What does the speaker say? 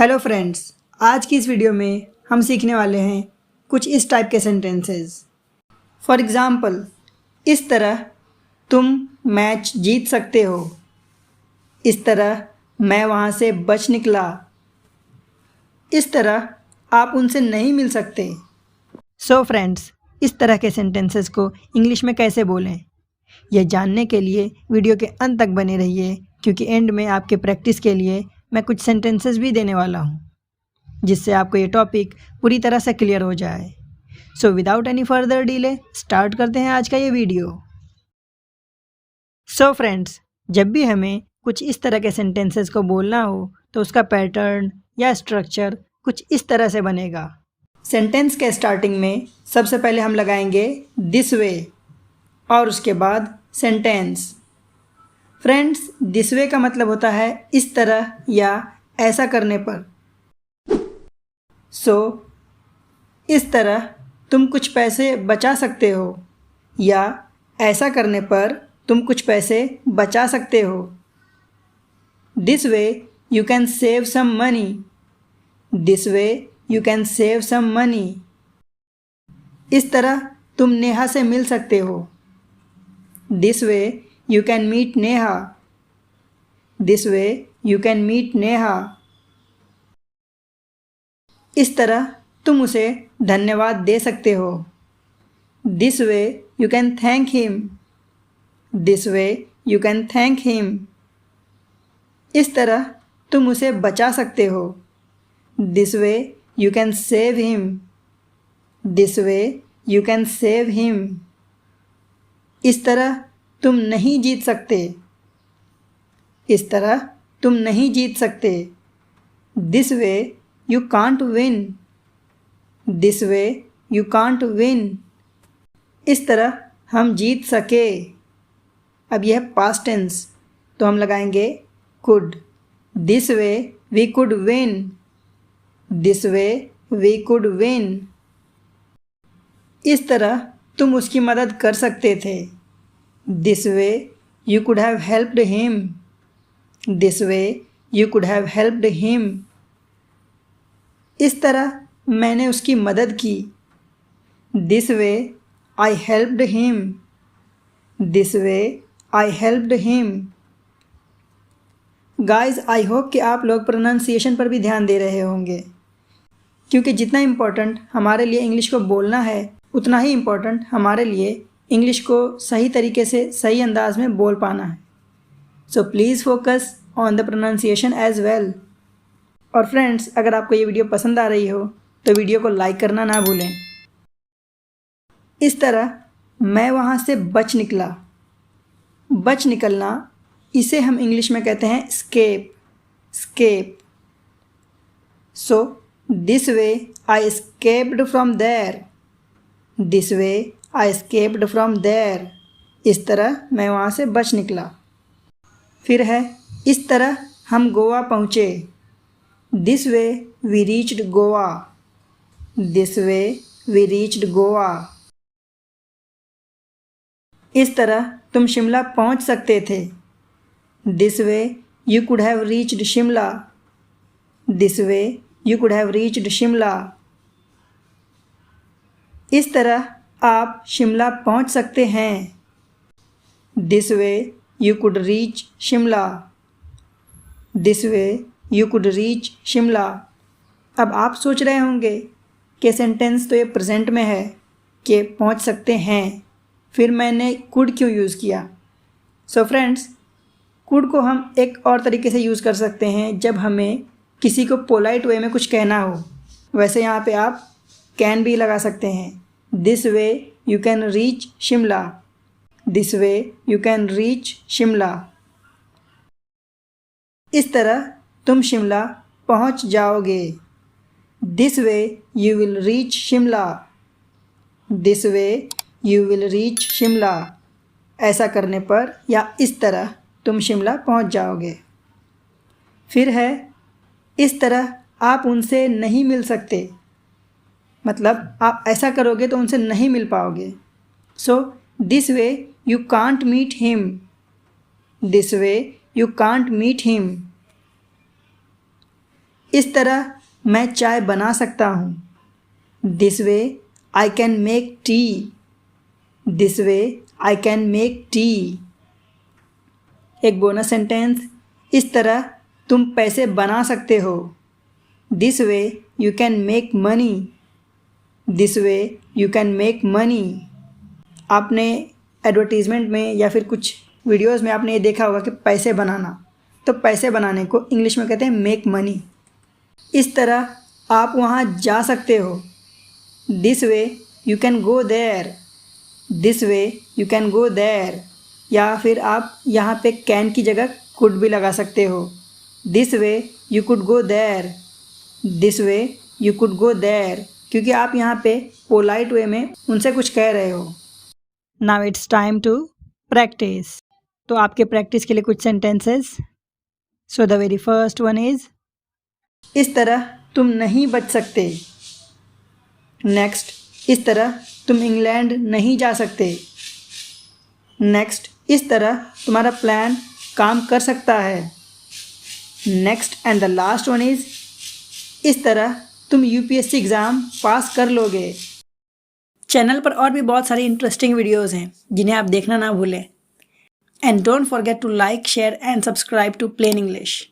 Hello friends, आज की इस वीडियो में हम सीखने वाले हैं कुछ इस टाइप के सेंटेंसेस। फॉर एग्ज़ाम्पल, इस तरह तुम मैच जीत सकते हो। इस तरह मैं वहाँ से बच निकला। इस तरह आप उनसे नहीं मिल सकते। सो फ्रेंड्स, इस तरह के सेंटेंसेस को इंग्लिश में कैसे बोलें, यह जानने के लिए वीडियो के अंत तक बने रहिए, क्योंकि एंड में आपके प्रैक्टिस के लिए मैं कुछ सेंटेंसेस भी देने वाला हूँ, जिससे आपको ये टॉपिक पूरी तरह से क्लियर हो जाए। So without any further delay start करते हैं आज का ये वीडियो। सो फ्रेंड्स, जब भी हमें कुछ इस तरह के सेंटेंसेस को बोलना हो तो उसका पैटर्न या स्ट्रक्चर कुछ इस तरह से बनेगा। सेंटेंस के स्टार्टिंग में सबसे पहले हम लगाएंगे दिस वे और उसके बाद सेंटेंस। फ्रेंड्स, दिस वे का मतलब होता है इस तरह या ऐसा करने पर। सो इस तरह तुम कुछ पैसे बचा सकते हो, या ऐसा करने पर तुम कुछ पैसे बचा सकते हो। This way you can save some money. This way you can save some money. इस तरह तुम नेहा से मिल सकते हो। This way you can meet Neha. This way you can meet Neha. इस तरह तुम उसे धन्यवाद दे सकते हो। This way you can thank him. This way you can thank him. इस तरह तुम उसे बचा सकते हो। This way you can save him. This way you can save him. इस तरह तुम नहीं जीत सकते। इस तरह तुम नहीं जीत सकते। This way you can't win. This way you can't win. इस तरह हम जीत सके। अब यह पास्ट टेंस, तो हम लगाएंगे could. This way we could win. This way we could win. इस तरह तुम उसकी मदद कर सकते थे। This way you could have helped him. This way you could have helped him. इस तरह मैंने उसकी मदद की। This way I helped him. This way I helped him. Guys, I hope कि आप लोग प्रोनाउंसिएशन पर भी ध्यान दे रहे होंगे, क्योंकि जितना इम्पोर्टेंट हमारे लिए इंग्लिश को बोलना है, उतना ही इम्पोर्टेंट हमारे लिए इंग्लिश को सही तरीके से सही अंदाज में बोल पाना है। So please focus on the pronunciation as well. और फ्रेंड्स, अगर आपको ये वीडियो पसंद आ रही हो तो वीडियो को लाइक करना ना भूलें। इस तरह मैं वहाँ से बच निकला। बच निकलना, इसे हम इंग्लिश में कहते हैं escape. Escape. So this way I escaped from there. This way I escaped from there. इस तरह मैं वहाँ से बच निकला। फिर है इस तरह हम गोवा पहुँचे। This way we reached Goa. This way we reached Goa. इस तरह तुम शिमला पहुँच सकते थे। This way you could have reached Shimla. This way you could have reached Shimla. इस तरह आप शिमला पहुँच सकते हैं। This way you could reach Shimla. This way you could reach Shimla. अब आप सोच रहे होंगे कि सेंटेंस तो ये प्रेजेंट में है कि पहुँच सकते हैं, फिर मैंने कुड क्यों यूज़ किया। सो फ्रेंड्स, कुड को हम एक और तरीके से यूज़ कर सकते हैं जब हमें किसी को पोलाइट वे में कुछ कहना हो। वैसे यहाँ पे आप कैन भी लगा सकते हैं। This way you can reach Shimla. This way you can reach Shimla. इस तरह तुम शिमला पहुँच जाओगे। This way you will reach Shimla. This way you will reach Shimla. ऐसा करने पर या इस तरह तुम शिमला पहुँच जाओगे। फिर है इस तरह आप उनसे नहीं मिल सकते। मतलब आप ऐसा करोगे तो उनसे नहीं मिल पाओगे। So this way you can't meet him. This way you can't meet him. इस तरह मैं चाय बना सकता हूँ। This way I can make tea. This way I can make tea. एक बोनस सेंटेंस, इस तरह तुम पैसे बना सकते हो। This way you can make money. This way you can make money. आपने एडवर्टीज़मेंट में या फिर कुछ वीडियोस में आपने ये देखा होगा कि पैसे बनाना, तो पैसे बनाने को इंग्लिश में कहते हैं मेक मनी। इस तरह आप वहाँ जा सकते हो। This way you can go there. This way you can go there. या फिर आप यहाँ पे कैन की जगह कुड भी लगा सकते हो। This way you could go there. This way you could go there, क्योंकि आप यहाँ पे पोलाइट वे में उनसे कुछ कह रहे हो। Now it's time to practice. तो आपके प्रैक्टिस के लिए कुछ sentences. So the very first one is, इस तरह तुम नहीं बच सकते। नेक्स्ट, इस तरह तुम इंग्लैंड नहीं जा सकते। नेक्स्ट, इस तरह तुम्हारा प्लान काम कर सकता है। Next and the last one is, इस तरह तुम यूपीएससी एग्ज़ाम पास कर लोगे। चैनल पर और भी बहुत सारी इंटरेस्टिंग वीडियोस हैं जिन्हें आप देखना ना भूलें। And don't forget to like, share and subscribe to plain English.